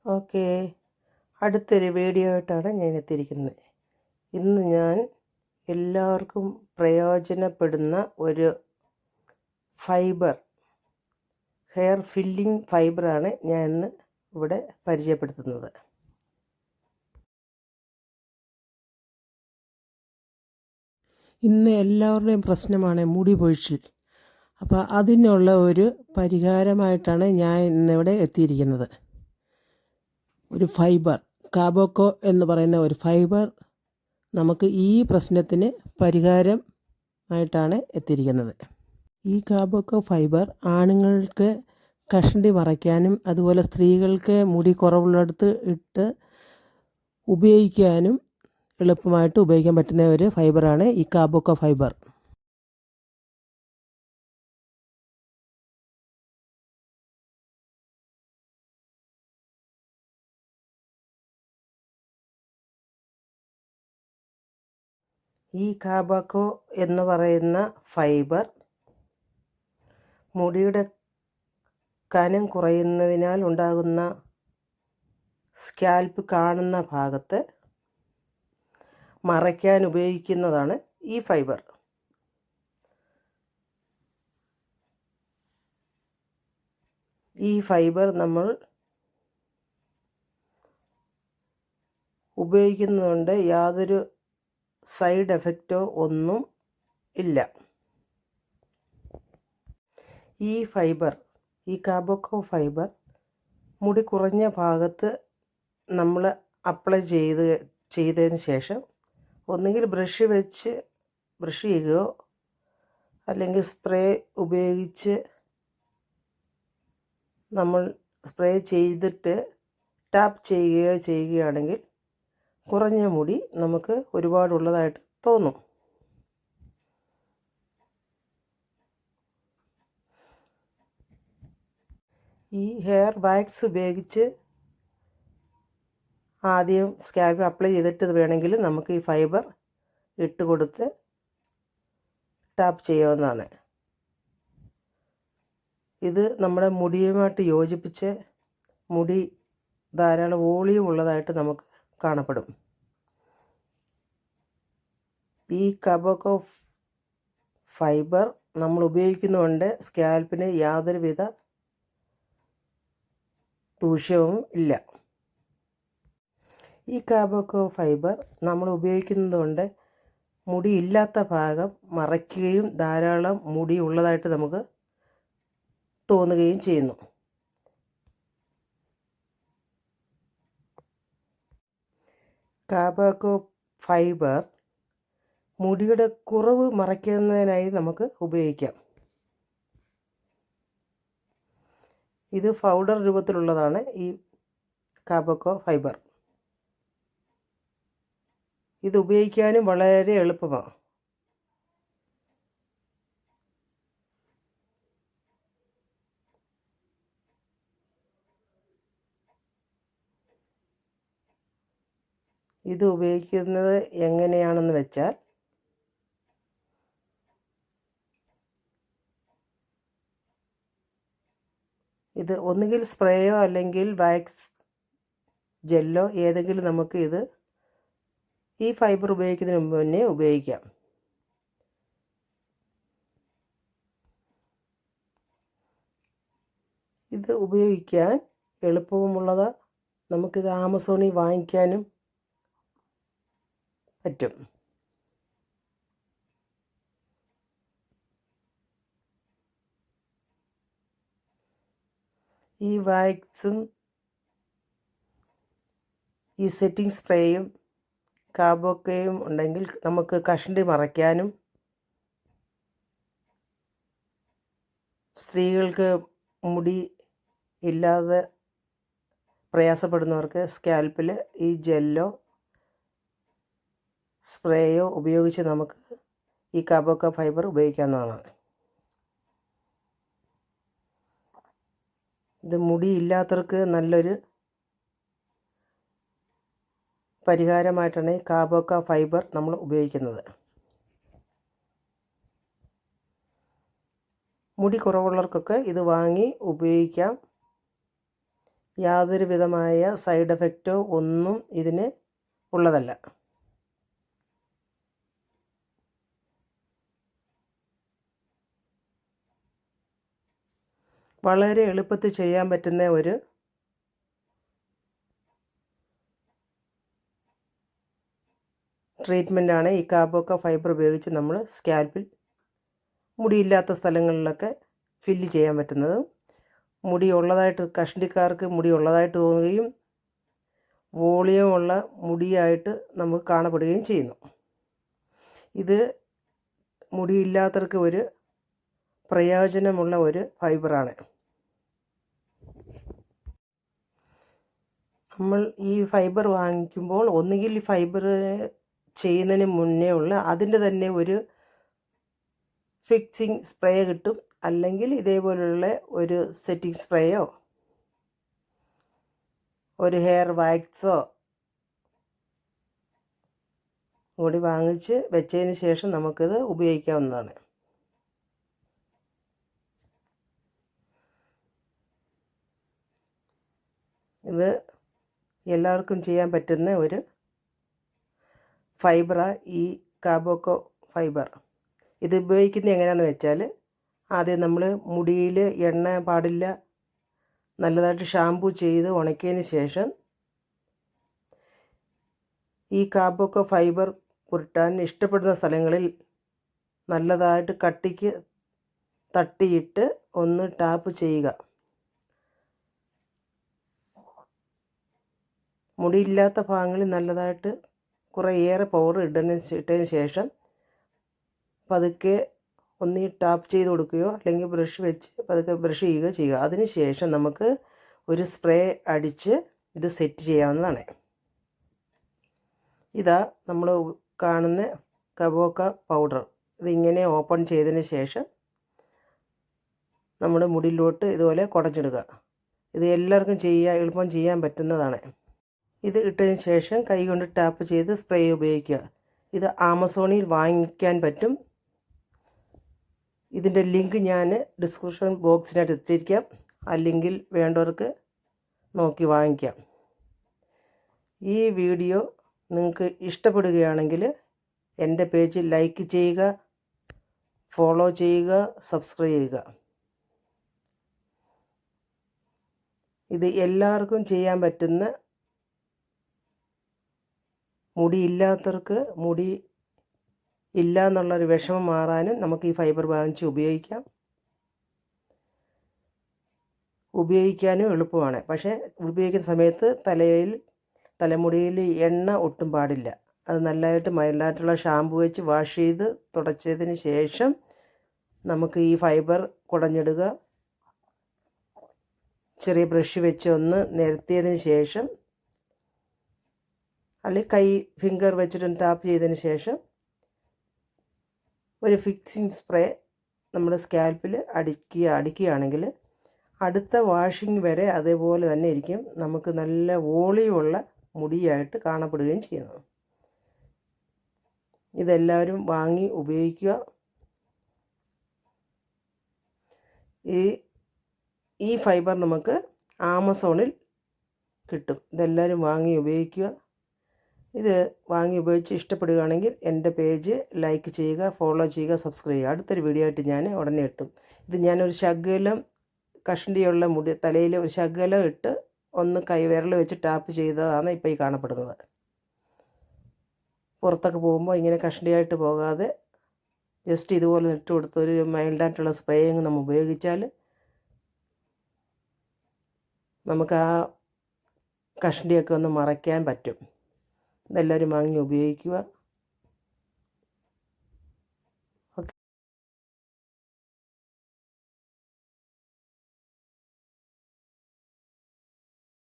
Okay, അടുത്തൊരു video ആയിട്ടാണ് ഞാൻ എത്തിയിരിക്കുന്നത്. ഇന്ന് ഞാൻ എല്ലാവർക്കും പ്രയോജനപ്പെടുന്ന ഒരു ഫൈബർ, ഹെയർ ഫില്ലിംഗ് ഫൈബറാണ് ഞാൻ ഇന്ന് ഇവിടെ പരിചയപ്പെടുത്തുന്നത്. ഇന്ന് എല്ലാവരുടെയും പ്രശ്നമാണ് മുടി പൊഴിച്ചിൽ. അപ്പോൾ അതിനുള്ള ഒരു പരിഹാരമായിട്ടാണ് ഞാൻ ഇന്നിവിടെ എത്തിയിരിക്കുന്നത്. ഒരു ഫൈബർ, കാബോക്കോ എന്ന് പറയുന്ന ഒരു ഫൈബർ നമുക്ക് ഈ പ്രശ്നത്തിന് പരിഹാരമായിട്ടാണ് എത്തിയിരിക്കുന്നത്. ഈ കാബോക്കോ ഫൈബർ ആണുങ്ങൾക്ക് കഷണ്ടി മറയ്ക്കാനും അതുപോലെ സ്ത്രീകൾക്ക് മുടി കുറവുള്ളിടത്ത് ഇട്ട് ഉപയോഗിക്കാനും എളുപ്പമായിട്ട് ഉപയോഗിക്കാൻ പറ്റുന്ന ഒരു ഫൈബറാണ് ഈ കാബോക്കോ ഫൈബർ. ഈ കാബോക്കോ എന്ന് പറയുന്ന ഫൈബർ മുടിയുടെ കനം കുറയുന്നതിനാൽ ഉണ്ടാകുന്ന സ്കാൽപ്പ് കാണുന്ന ഭാഗത്ത് മറയ്ക്കാൻ ഉപയോഗിക്കുന്നതാണ് ഈ ഫൈബർ. ഈ ഫൈബർ നമ്മൾ ഉപയോഗിക്കുന്നതുകൊണ്ട് യാതൊരു സൈഡ് എഫക്റ്റോ ഒന്നും ഇല്ല. ഈ ഫൈബർ, ഈ കാബോക്കോ ഫൈബർ മുടി കുറഞ്ഞ ഭാഗത്ത് നമ്മൾ അപ്ലൈ ചെയ്തതിന് ശേഷം ഒന്നുകിൽ ബ്രഷ് വെച്ച് ബ്രഷ് ചെയ്യുകയോ അല്ലെങ്കിൽ സ്പ്രേ ഉപയോഗിച്ച് നമ്മൾ സ്പ്രേ ചെയ്തിട്ട് ടാപ്പ് ചെയ്യുകയാണെങ്കിൽ കുറഞ്ഞ മുടി നമുക്ക് ഒരുപാടുള്ളതായിട്ട് തോന്നും. ഈ ഹെയർ വാക്സ് ഉപയോഗിച്ച് ആദ്യം സ്കാൽപ്പിൽ അപ്ലൈ ചെയ്തിട്ട് വേണമെങ്കിൽ നമുക്ക് ഈ ഫൈബർ ഇട്ട് കൊടുത്ത് ടാപ്പ് ചെയ്യാവുന്നതാണ്. ഇത് നമ്മുടെ മുടിയുമായിട്ട് യോജിപ്പിച്ച് മുടി ധാരാളം വോളിയം ഉള്ളതായിട്ട് നമുക്ക് കാണപ്പെടും. ഈ കാബോക്കോ ഫൈബർ നമ്മൾ ഉപയോഗിക്കുന്നതുകൊണ്ട് സ്കാൽപ്പിന് യാതൊരുവിധ ദൂഷ്യവും ഇല്ല. ഈ കാബോക്കോ ഫൈബർ നമ്മൾ ഉപയോഗിക്കുന്നതുകൊണ്ട് മുടി ഇല്ലാത്ത ഭാഗം മറയ്ക്കുകയും ധാരാളം മുടി ഉള്ളതായിട്ട് നമുക്ക് തോന്നുകയും ചെയ്യുന്നു. കാബോക്കോ ഫൈബർ മുടിയുടെ കുറവ് മറയ്ക്കുന്നതിനായി നമുക്ക് ഉപയോഗിക്കാം. ഇത് പൗഡർ രൂപത്തിലുള്ളതാണ് ഈ കാബോക്കോ ഫൈബർ. ഇത് ഉപയോഗിക്കാനും വളരെ എളുപ്പമാണ്. ഇത് ഉപയോഗിക്കുന്നത് എങ്ങനെയാണെന്ന് വെച്ചാൽ, ഇത് ഒന്നുകിൽ സ്പ്രേയോ അല്ലെങ്കിൽ വാക്സ് ജെല്ലോ ഏതെങ്കിലും നമുക്ക് ഇത് ഈ ഫൈബർ ഉപയോഗിക്കുന്നതിന് മുമ്പ് തന്നെ ഉപയോഗിക്കാം. ഇത് ഉപയോഗിക്കാൻ എളുപ്പവുമുള്ളത്. നമുക്കിത് ആമസോണിൽ വാങ്ങിക്കാനും പറ്റും. ഈ വാക്സും ഈ സെറ്റിംഗ് സ്പ്രേയും കാബോക്കയും ഉണ്ടെങ്കിൽ നമുക്ക് കഷണ്ടി മറയ്ക്കാനും സ്ത്രീകൾക്ക് മുടി ഇല്ലാതെ പ്രയാസപ്പെടുന്നവർക്ക് സ്കാൽപ്പിൽ ഈ ജെല്ലോ സ്പ്രേയോ ഉപയോഗിച്ച് നമുക്ക് ഈ കാബോക്ക ഫൈബർ ഉപയോഗിക്കാവുന്നതാണ്. ഇത് മുടി ഇല്ലാത്തവർക്ക് നല്ലൊരു പരിഹാരമായിട്ടാണ് ഈ കാബോക്ക ഫൈബർ നമ്മൾ ഉപയോഗിക്കുന്നത്. മുടി കുറവുള്ളവർക്കൊക്കെ ഇത് വാങ്ങി ഉപയോഗിക്കാം. യാതൊരു വിധമായ സൈഡ് എഫക്റ്റോ ഒന്നും ഇതിന് ഉള്ളതല്ല. വളരെ എളുപ്പത്തിൽ ചെയ്യാൻ പറ്റുന്ന ഒരു ട്രീറ്റ്മെൻറ്റാണ് ഈ കാബോക്ക ഫൈബർ ഉപയോഗിച്ച് നമ്മൾ സ്കാൽപ്പിൽ മുടിയില്ലാത്ത സ്ഥലങ്ങളിലൊക്കെ ഫില്ല് ചെയ്യാൻ പറ്റുന്നത്. മുടി ഉള്ളതായിട്ട് കഷണ്ടിക്കാർക്ക് മുടി ഉള്ളതായിട്ട് തോന്നുകയും വോളിയമുള്ള മുടിയായിട്ട് നമുക്ക് കാണപ്പെടുകയും ചെയ്യുന്നു. ഇത് മുടിയില്ലാത്തവർക്ക് ഒരു പ്രയോജനമുള്ള ഒരു ഫൈബറാണ്. നമ്മൾ ഈ ഫൈബർ വാങ്ങിക്കുമ്പോൾ ഒന്നുകിൽ ഈ ഫൈബർ ചെയ്യുന്നതിന് മുന്നേ ഉള്ള അതിൻ്റെ തന്നെ ഒരു ഫിക്സിങ് സ്പ്രേ കിട്ടും, അല്ലെങ്കിൽ ഇതേപോലുള്ള ഒരു സെറ്റിംഗ് സ്പ്രേയോ ഒരു ഹെയർ വാക്സോ കൂടി വാങ്ങിച്ച് വെച്ചതിന് ശേഷം നമുക്കിത് ഉപയോഗിക്കാവുന്നതാണ്. ഇത് എല്ലാവർക്കും ചെയ്യാൻ പറ്റുന്ന ഒരു ഫൈബറാണ് ഈ കാബോക്കോ ഫൈബർ. ഇത് ഉപയോഗിക്കുന്നത് എങ്ങനെയാണെന്ന് വെച്ചാൽ, ആദ്യം നമ്മൾ മുടിയിൽ എണ്ണ പാടില്ല, നല്ലതായിട്ട് ഷാമ്പൂ ചെയ്ത് ഉണക്കിയതിന് ശേഷം ഈ കാബോക്കോ ഫൈബർ പുരട്ടാൻ ഇഷ്ടപ്പെടുന്ന സ്ഥലങ്ങളിൽ നല്ലതായിട്ട് കട്ടിക്ക് തട്ടിയിട്ട് ഒന്ന് ടാപ്പ് ചെയ്യുക. മുടിയില്ലാത്ത ഭാഗങ്ങളിൽ നല്ലതായിട്ട് കുറേയേറെ പൗഡർ ഇട്ടതിന് ശേഷം പതുക്കെ ഒന്ന് ടാപ്പ് ചെയ്ത് കൊടുക്കുകയോ അല്ലെങ്കിൽ ബ്രഷ് വെച്ച് പതുക്കെ ബ്രഷ് ചെയ്യുക. അതിന് ശേഷം നമുക്ക് ഒരു സ്പ്രേ അടിച്ച് ഇത് സെറ്റ് ചെയ്യാവുന്നതാണ്. ഇതാ നമ്മൾ കാണുന്ന കാബോക്ക പൗഡർ. ഇതിങ്ങനെ ഓപ്പൺ ചെയ്തതിന് ശേഷം നമ്മുടെ മുടിയിലോട്ട് ഇതുപോലെ കുടഞ്ഞിടുക. ഇത് എല്ലാവർക്കും എളുപ്പം ചെയ്യാൻ പറ്റുന്നതാണ്. ഇത് ഇട്ടതിന് ശേഷം കൈ കൊണ്ട് ടാപ്പ് ചെയ്ത് സ്പ്രേ ഉപയോഗിക്കുക. ഇത് ആമസോണിൽ വാങ്ങിക്കാൻ പറ്റും. ഇതിൻ്റെ ലിങ്ക് ഞാൻ ഡിസ്ക്രിപ്ഷൻ ബോക്സിനകത്ത് ഇട്ടിരിക്കാം. ആ ലിങ്കിൽ വേണ്ടവർക്ക് നോക്കി വാങ്ങിക്കാം. ഈ വീഡിയോ നിങ്ങൾക്ക് ഇഷ്ടപ്പെടുകയാണെങ്കിൽ എൻ്റെ പേജ് ലൈക്ക് ചെയ്യുക, ഫോളോ ചെയ്യുക, സബ്സ്ക്രൈബ് ചെയ്യുക. ഇത് എല്ലാവർക്കും ചെയ്യാൻ പറ്റുന്ന, മുടിയില്ലാത്തവർക്ക് മുടി ഇല്ല എന്നുള്ളൊരു വിഷമം മാറാനും നമുക്ക് ഈ ഫൈബർ വാങ്ങിച്ച് ഉപയോഗിക്കാം. ഉപയോഗിക്കാനും എളുപ്പമാണ്. പക്ഷേ ഉപയോഗിക്കുന്ന സമയത്ത് തലമുടിയിൽ എണ്ണ ഒട്ടും പാടില്ല. അത് നല്ലതായിട്ട് മൈൽഡായിട്ടുള്ള ഷാമ്പു വെച്ച് വാഷ് ചെയ്ത് തുടച്ചതിന് ശേഷം നമുക്ക് ഈ ഫൈബർ കുടഞ്ഞിടുക. ചെറിയ ബ്രഷ് വെച്ച് ഒന്ന് നിരത്തിയതിന് ശേഷം, അല്ലെങ്കിൽ ഫിംഗർ വെച്ചിട്ട് ടാപ്പ് ചെയ്തതിന് ശേഷം ഒരു ഫിക്സിങ് സ്പ്രേ നമ്മുടെ സ്കാൽപ്പിൽ അടിക്കുകയാണെങ്കിൽ അടുത്ത വാഷിംഗ് വരെ അതേപോലെ തന്നെ ഇരിക്കും. നമുക്ക് നല്ല വോളിയമുള്ള മുടിയായിട്ട് കാണപ്പെടുകയും ചെയ്യുന്നു. ഇതെല്ലാവരും വാങ്ങി ഉപയോഗിക്കുക. ഈ ഫൈബർ നമുക്ക് ആമസോണിൽ കിട്ടും. ഇതെല്ലാവരും വാങ്ങി ഉപയോഗിക്കുക. ഇത് വാങ്ങി ഉപയോഗിച്ച് ഇഷ്ടപ്പെടുകയാണെങ്കിൽ എൻ്റെ പേജ് ലൈക്ക് ചെയ്യുക, ഫോളോ ചെയ്യുക, സബ്സ്ക്രൈബ് ചെയ്യുക. അടുത്തൊരു വീഡിയോ ആയിട്ട് ഞാൻ ഉടനെ എത്തും. ഇത് ഞാനൊരു ശകലം കഷണ്ടിയുള്ള മുടി തലയിൽ ഒരു ശകലം ഇട്ട് ഒന്ന് വിരൽ വെച്ച് ടാപ്പ് ചെയ്തതാണ് ഇപ്പോൾ ഈ കാണപ്പെടുന്നത്. പുറത്തൊക്കെ പോകുമ്പോൾ ഇങ്ങനെ കഷണ്ടിയായിട്ട് പോകാതെ ജസ്റ്റ് ഇതുപോലെ ഇട്ട് കൊടുത്ത് ഒരു മൈൽഡായിട്ടുള്ള സ്പ്രേയിങ് നമ്മൾ ഉപയോഗിച്ചാൽ നമുക്ക് ആ കഷണ്ടിയൊക്കെ ഒന്ന് മറയ്ക്കാൻ പറ്റും. ഇതെല്ലാവരും വാങ്ങി ഉപയോഗിക്കുക.